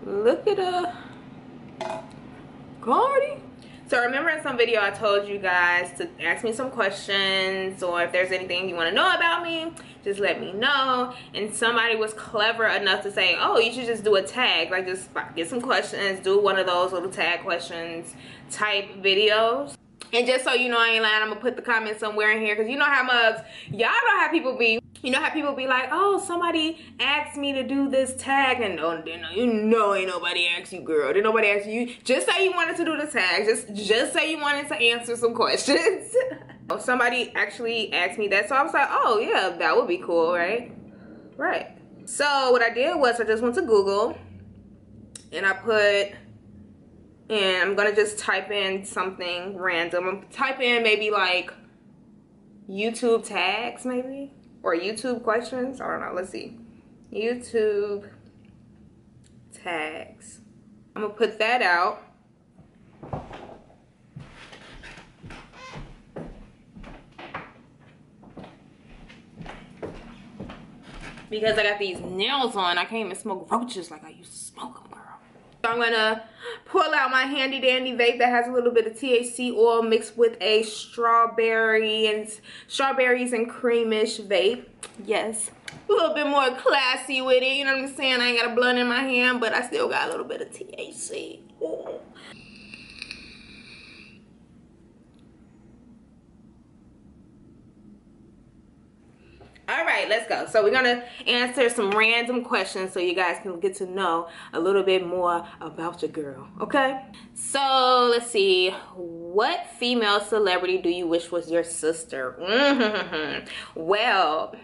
Look at Cardi. So remember in some video I told you guys to ask me some questions, or if there's anything you want to know about me, just let me know. And somebody was clever enough to say, oh, you should just do a tag, like just get some questions, do one of those little tag questions type videos. And just so you know, I ain't lying, I'm gonna put the comment somewhere in here, because you know how mugs, y'all know how people be. You know how people be like, oh, somebody asked me to do this tag, and you know ain't nobody asked you, girl. Didn't nobody ask you. Just say you wanted to do the tag. Just say you wanted to answer some questions. Somebody actually asked me that, so I was like, oh yeah, that would be cool, right? Right. So what I did was I just went to Google, and I put, and I'm gonna just type in something random. I'm gonna type in maybe like YouTube tags, maybe, or YouTube questions. I don't know. Let's see. YouTube tags. I'm gonna put that out. Because I got these nails on, I can't even smoke roaches like I used to smoke them, girl. So I'm gonna pull out my handy dandy vape that has a little bit of THC oil mixed with a strawberries and creamish vape. Yes, a little bit more classy with it, you know what I'm saying? I ain't got a blunt in my hand, but I still got a little bit of THC. Ooh. All right, let's go. So we're gonna answer some random questions so you guys can get to know a little bit more about your girl, okay? So let's see, what female celebrity do you wish was your sister? Well,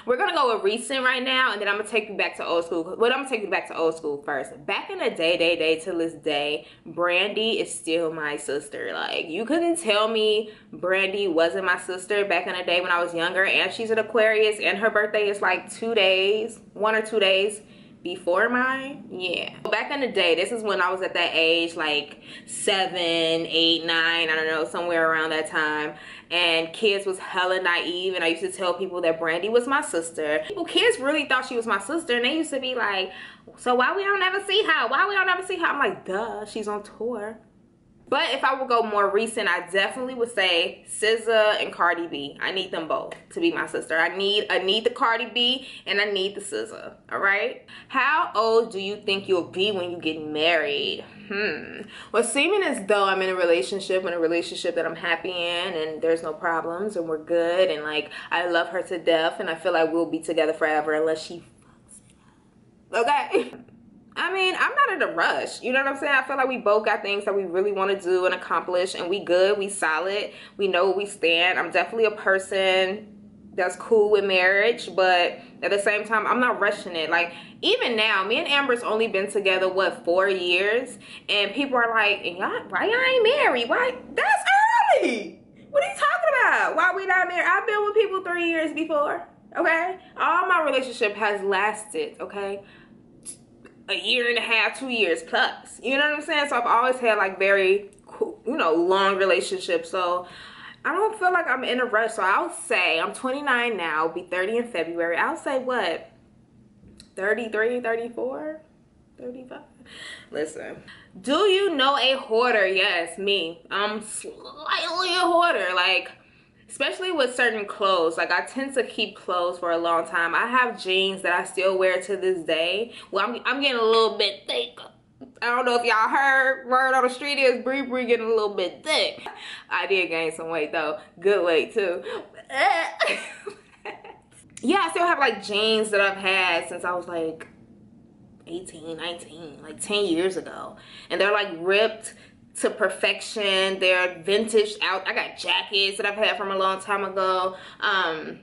we're gonna go with recent right now, and then I'm gonna take you back to old school. Well, I'm gonna take you back to old school first. Back in the day till this day, Brandy is still my sister. Like, you couldn't tell me Brandy wasn't my sister back in the day when I was younger, and she's an Aquarius, and her birthday is like 2 days, 1 or 2 days before mine. Yeah, back in the day, this is when I was at that age, like 7, 8, 9, I don't know, somewhere around that time, and kids was hella naive, and I used to tell people that Brandy was my sister. Kids really thought she was my sister, and they used to be like, so why we don't ever see her? Why we don't ever see her? I'm like, duh, she's on tour. But if I would go more recent, I definitely would say SZA and Cardi B. I need them both to be my sister. I need the Cardi B and I need the SZA, all right? How old do you think you'll be when you get married? Well, seeming as though I'm in a relationship that I'm happy in, and there's no problems, and we're good, and like I love her to death, and I feel like we'll be together forever unless she fucks it up. Okay? I mean, I'm not in a rush. You know what I'm saying? I feel like we both got things that we really want to do and accomplish, and we good, we solid, we know where we stand. I'm definitely a person that's cool with marriage, but at the same time, I'm not rushing it. Like, even now, me and Amber's only been together, what, 4 years? And people are like, why y'all ain't married? Why? That's early. What are you talking about? Why we not married? I've been with people 3 years before, okay? All my relationship has lasted, okay? A year and a half, 2 years plus. You know what I'm saying? So I've always had like very cool, you know, long relationships. So I don't feel like I'm in a rush. So I'll say, I'm 29 now, I'll be 30 in February. I'll say what? 33, 34, 35? Listen. Do you know a hoarder? Yes, me. I'm slightly a hoarder. Like, especially with certain clothes. Like, I tend to keep clothes for a long time. I have jeans that I still wear to this day. Well, I'm getting a little bit thick. I don't know if y'all heard, word on the street is Bree getting a little bit thick. I did gain some weight though. Good weight too. Yeah, I still have like jeans that I've had since I was like 18, 19, like 10 years ago. And they're like ripped to perfection. They're vintage out. I got jackets that I've had from a long time ago. I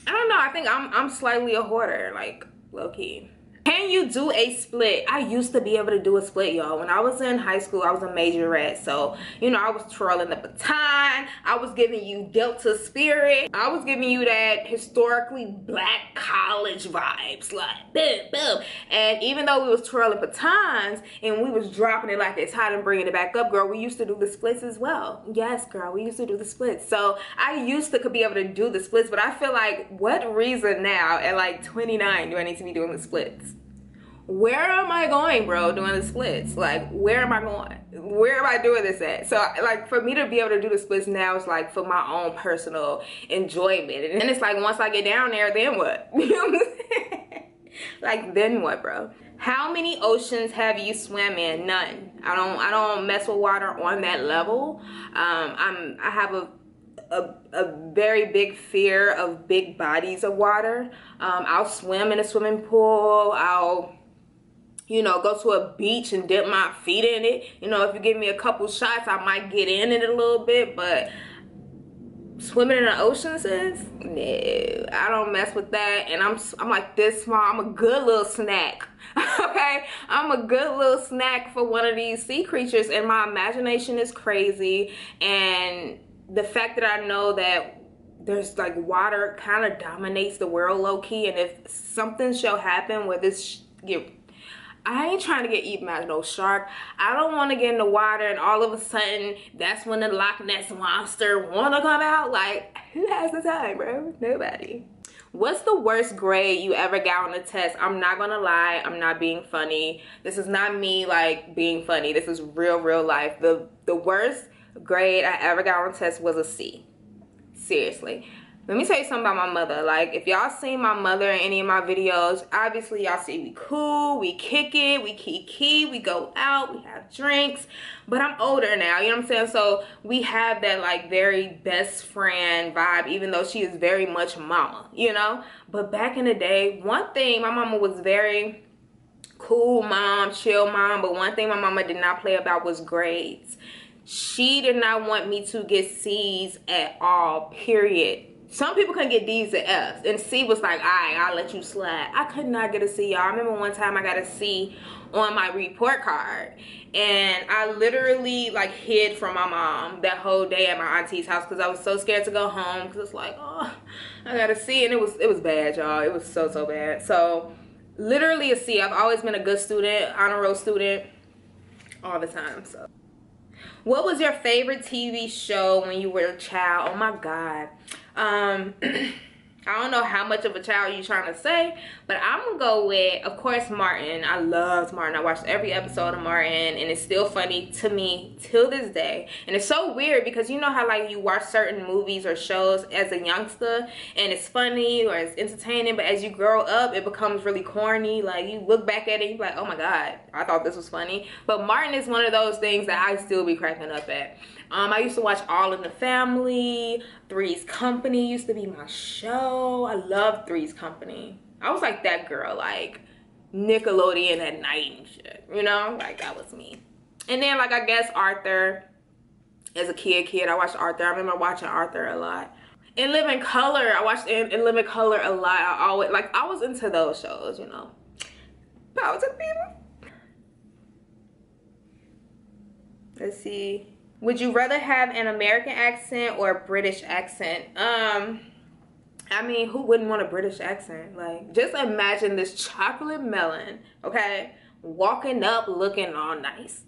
don't know. I think I'm slightly a hoarder, like low-key. Can you do a split? I used to be able to do a split, y'all. When I was in high school, I was a majorette. So, you know, I was twirling the baton. I was giving you Delta spirit. I was giving you that historically black college vibes. Like, boom, boom. And even though we was twirling batons and we was dropping it like it's hot and bringing it back up, girl, we used to do the splits as well. Yes, girl, we used to do the splits. So I used to be able to do the splits, but I feel like, what reason now at like 29 do I need to be doing the splits? where am I going, bro, doing the splits? Like, where am I going? Where am I doing this at? So, like, for me to be able to do the splits now is like for my own personal enjoyment. And then it's like, once I get down there, then what? You know what I'm saying? Like, then what, bro? How many oceans have you swam in? None. I don't mess with water on that level. I have a very big fear of big bodies of water. I'll swim in a swimming pool. I'll, you know, go to a beach and dip my feet in it. You know, if you give me a couple shots, I might get in it a little bit, but swimming in the ocean, sis? No, I don't mess with that. And I'm like this small. I'm a good little snack. Okay, I'm a good little snack for one of these sea creatures, and my imagination is crazy. And the fact that I know that there's like water kind of dominates the world low-key, and if something shall happen where this I ain't trying to get eaten by no shark. I don't want to get in the water and all of a sudden that's when the Loch Ness monster want to come out. Like, who has the time, bro? Nobody. What's the worst grade you ever got on a test? I'm not gonna lie, I'm not being funny. This is not me like being funny. This is real life. The worst grade I ever got on a test was a C. Seriously. Let me tell you something about my mother. Like, if y'all seen my mother in any of my videos, obviously y'all see we cool, we kick it, we kiki, we go out, we have drinks. But I'm older now, you know what I'm saying? So we have that like very best friend vibe, even though she is very much mama, you know? But back in the day, one thing, my mama was very cool mom, chill mom, but one thing my mama did not play about was grades. She did not want me to get C's at all, period. Some people couldn't get D's and F's, and C was like, all right, I'll let you slide. I could not get a C, y'all. I remember one time I got a C on my report card, and I literally like hid from my mom that whole day at my auntie's house because I was so scared to go home because it's like, oh, I got a C, and it was bad, y'all. It was so bad. So literally a C. I've always been a good student, honor roll student, all the time. So, what was your favorite TV show when you were a child? Oh my God. I don't know how much of a child you're trying to say, but I'm gonna go with, of course, Martin. I loved Martin. I watched every episode of Martin, and it's still funny to me till this day. And it's so weird because you know how like you watch certain movies or shows as a youngster and it's funny or it's entertaining, but as you grow up it becomes really corny. Like you look back at it and you're like, oh my God, I thought this was funny. But Martin is one of those things that I still be cracking up at. I used to watch All in the Family. Three's Company used to be my show. I loved Three's Company. I was like that girl, like Nickelodeon at night and shit, you know? Like that was me. And then like I guess Arthur, as a kid, I watched Arthur. I remember watching Arthur a lot. In Living Color, I watched In Living Color a lot. I was into those shows, you know? Power to the people. Let's see. Would you rather have an American accent or a British accent? I mean, who wouldn't want a British accent? Like, just imagine this chocolate melon, okay, walking up looking all nice.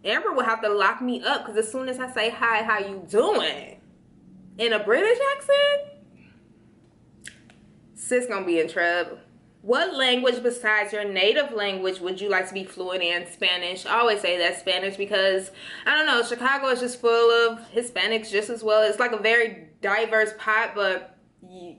Amber will have to lock me up because as soon as I say, hi, how you doing? In a British accent? Sis gonna be in trouble. What language besides your native language would you like to be fluent in? Spanish. I always say that Spanish because, I don't know, Chicago is just full of Hispanics just as well. It's like a very diverse pot, but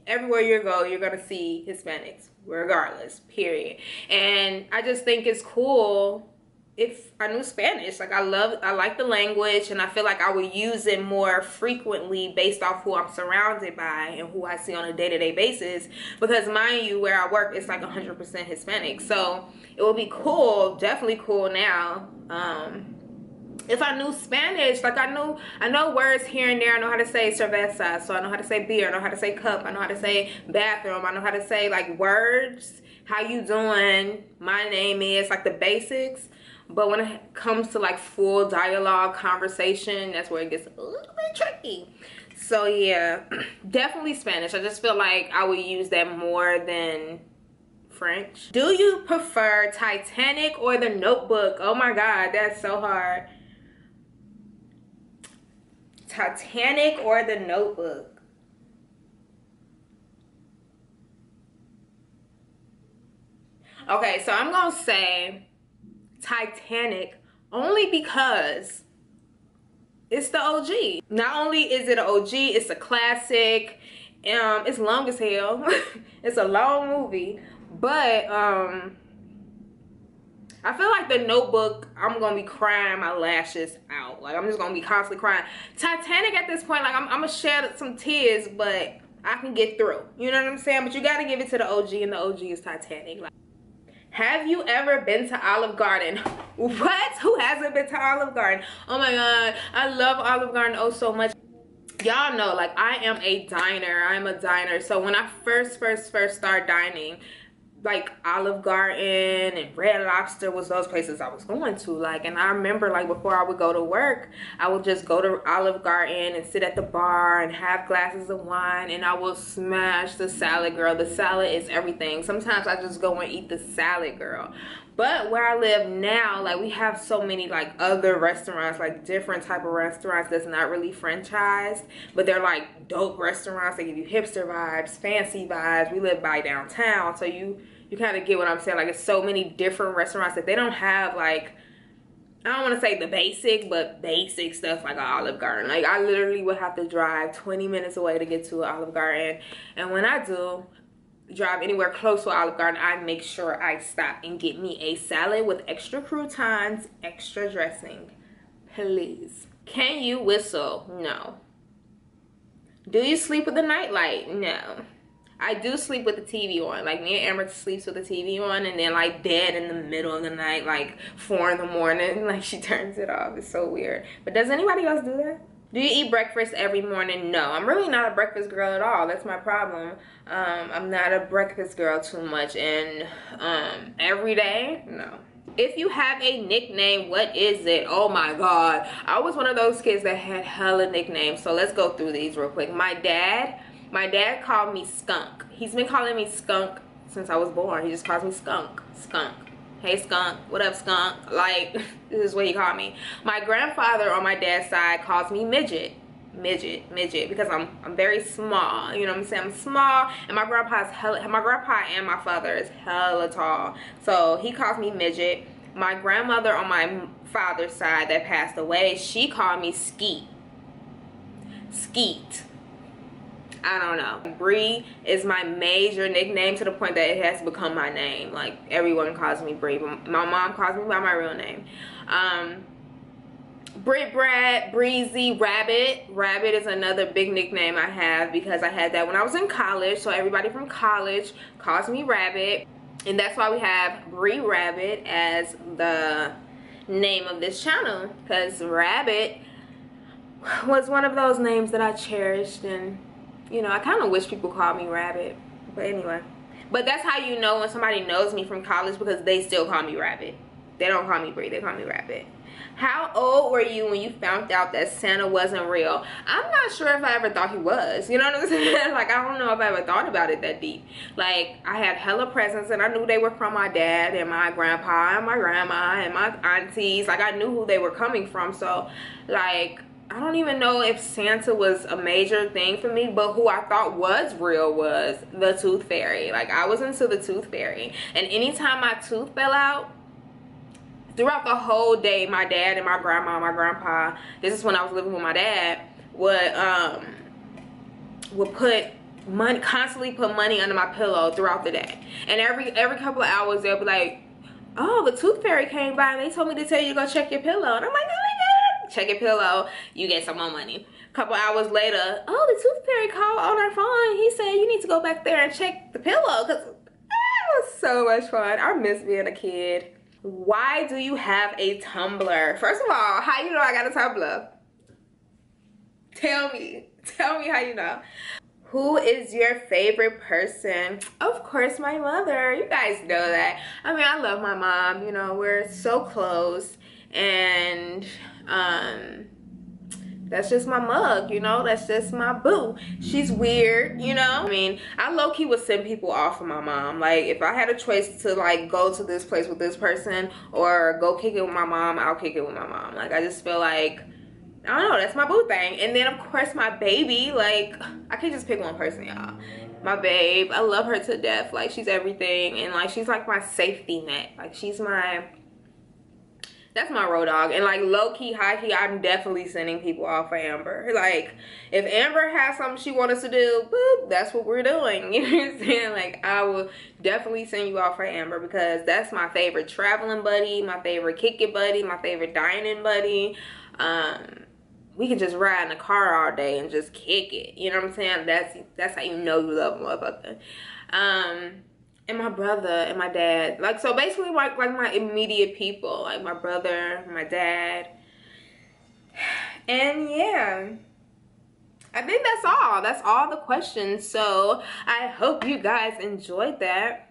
everywhere you go, you're going to see Hispanics regardless, period. And I just think it's cool if I knew Spanish. Like I like the language, and I feel like I would use it more frequently based off who I'm surrounded by and who I see on a day-to-day basis, because mind you, where I work it's like 100% Hispanic. So it would be cool, definitely cool now, if I knew Spanish. Like I know words here and there. I know how to say cerveza, so I know how to say beer, I know how to say cup, I know how to say bathroom, I know how to say like words, how you doing, my name is, like the basics. But when it comes to like full dialogue conversation, that's where it gets a little bit tricky. So yeah, definitely Spanish. I just feel like I would use that more than French. Do you prefer Titanic or The Notebook? Oh my God, that's so hard. Titanic or The Notebook? Okay, so I'm gonna say Titanic only because it's the OG. Not only is it an OG, it's a classic. It's long as hell. It's a long movie, but I feel like The Notebook, I'm gonna be crying my lashes out. Like, I'm just gonna be constantly crying. Titanic at this point, like, I'm gonna shed some tears, but I can get through. You know what I'm saying? But you gotta give it to the OG, and the OG is Titanic. Like, have you ever been to Olive Garden? What? Who hasn't been to Olive Garden? Oh my God, I love Olive Garden oh so much. Y'all know, like, I am a diner. I'm a diner. So when I first started dining, like Olive Garden and Red Lobster was those places I was going to. Like, and I remember, like, before I would go to work, I would just go to Olive Garden and sit at the bar and have glasses of wine, and I will smash the salad, girl. The salad is everything. Sometimes I just go and eat the salad, girl. But where I live now, like, we have so many, like, other restaurants, like, different type of restaurants that's not really franchised, but they're, like, dope restaurants. They give you hipster vibes, fancy vibes. We live by downtown, so you kind of get what I'm saying. Like, it's so many different restaurants that they don't have, like, I don't want to say the basic, but basic stuff like an Olive Garden. Like, I literally would have to drive 20 minutes away to get to an Olive Garden. And when I do drive anywhere close to Olive Garden, I make sure I stop and get me a salad with extra croutons, extra dressing, please. Can you whistle? No. Do you sleep with the nightlight? No. I do sleep with the TV on. Like, me and Amber sleeps with the TV on, and then, like, dead in the middle of the night, like 4 in the morning, like, she turns it off. It's so weird. But does anybody else do that? Do you eat breakfast every morning? No, I'm really not a breakfast girl at all. That's my problem. I'm not a breakfast girl too much, and every day, no. If you have a nickname, what is it? Oh my God. I was one of those kids that had hella nicknames. So let's go through these real quick. My dad called me Skunk. He's been calling me Skunk since I was born. He just calls me Skunk. Skunk. Hey Skunk, what up Skunk? Like, this is what he called me. My grandfather on my dad's side calls me Midget. Midget, because I'm very small. You know what I'm saying? I'm small, and my grandpa and my father is hella tall. So he calls me Midget. My grandmother on my father's side that passed away, she called me Skeet. Skeet. I don't know. Bree is my major nickname to the point that it has become my name. Like, everyone calls me Bree. My mom calls me by my real name. Brit Brad, Breezy, Rabbit. Rabbit is another big nickname I have because I had that when I was in college. So everybody from college calls me Rabbit. And that's why we have Bree Rabbit as the name of this channel. Because Rabbit was one of those names that I cherished, and you know, I kind of wish people called me Rabbit. But anyway. But that's how you know when somebody knows me from college, because they still call me Rabbit. They don't call me Bree, they call me Rabbit. How old were you when you found out that Santa wasn't real? I'm not sure if I ever thought he was. You know what I'm saying? Like, I don't know if I ever thought about it that deep. Like, I had hella presents, and I knew they were from my dad and my grandpa and my grandma and my aunties. Like, I knew who they were coming from. So, like, I don't even know if Santa was a major thing for me, but who I thought was real was the Tooth Fairy. Like, I was into the Tooth Fairy. And anytime my tooth fell out, throughout the whole day, my dad and my grandma and my grandpa, this is when I was living with my dad, would put money, constantly put money under my pillow throughout the day. And every couple of hours, they'll be like, oh, the Tooth Fairy came by and they told me to tell you to go check your pillow. And I'm like, oh my God. Check your pillow, you get some more money. A couple hours later, oh, the Tooth Fairy called on our phone. He said you need to go back there and check the pillow, because it was so much fun. I miss being a kid. Why do you have a Tumblr? First of all, how you know I got a Tumblr? Tell me how you know. Who is your favorite person? Of course, my mother. You guys know that. I mean, I love my mom. You know, we're so close. And that's just my mug, you know, that's just my boo. She's weird, you know. I mean, I low-key would send people off for my mom. Like, if I had a choice to, like, go to this place with this person or go kick it with my mom, I'll kick it with my mom. Like, I just feel like, I don't know, that's my boo thing. And then, of course, my baby. Like, I can't just pick one person, y'all. my babe. I love her to death. Like, she's everything, and like she's like my safety net. Like, she's my, that's my road dog. And like, low-key, high-key, I'm definitely sending people off for Amber. Like, if Amber has something she wants us to do, boop, that's what we're doing. You know what I'm saying? Like, I will definitely send you off for Amber, because that's my favorite traveling buddy, my favorite kicking buddy, my favorite dining buddy. We can just ride in the car all day and just kick it. You know what I'm saying? That's how you know you love a motherfucker. And my brother and my dad. Like, so basically like my immediate people. Like my brother, my dad. And yeah, I think that's all. That's all the questions. So I hope you guys enjoyed that.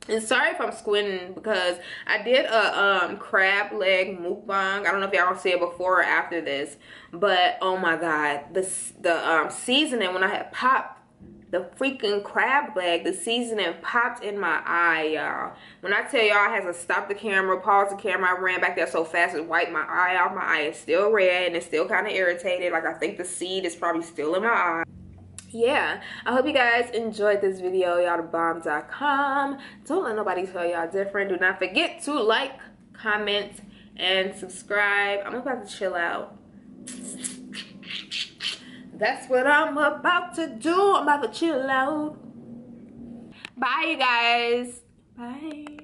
And sorry if I'm squinting, because I did a crab leg mukbang. I don't know if y'all see it before or after this, but oh my god, the seasoning, when I had popped the freaking crab leg, the seasoning popped in my eye, y'all. When I tell y'all I had to stop the camera, pause the camera, I ran back there so fast and wiped my eye off. My eye is still red and it's still kind of irritated. Like, I think the seed is probably still in my eye. Yeah, I hope you guys enjoyed this video. YallTheBomb.com. Don't let nobody tell y'all different. Do not forget to like, comment, and subscribe. I'm about to chill out. That's what I'm about to do. I'm about to chill out. Bye, you guys. Bye.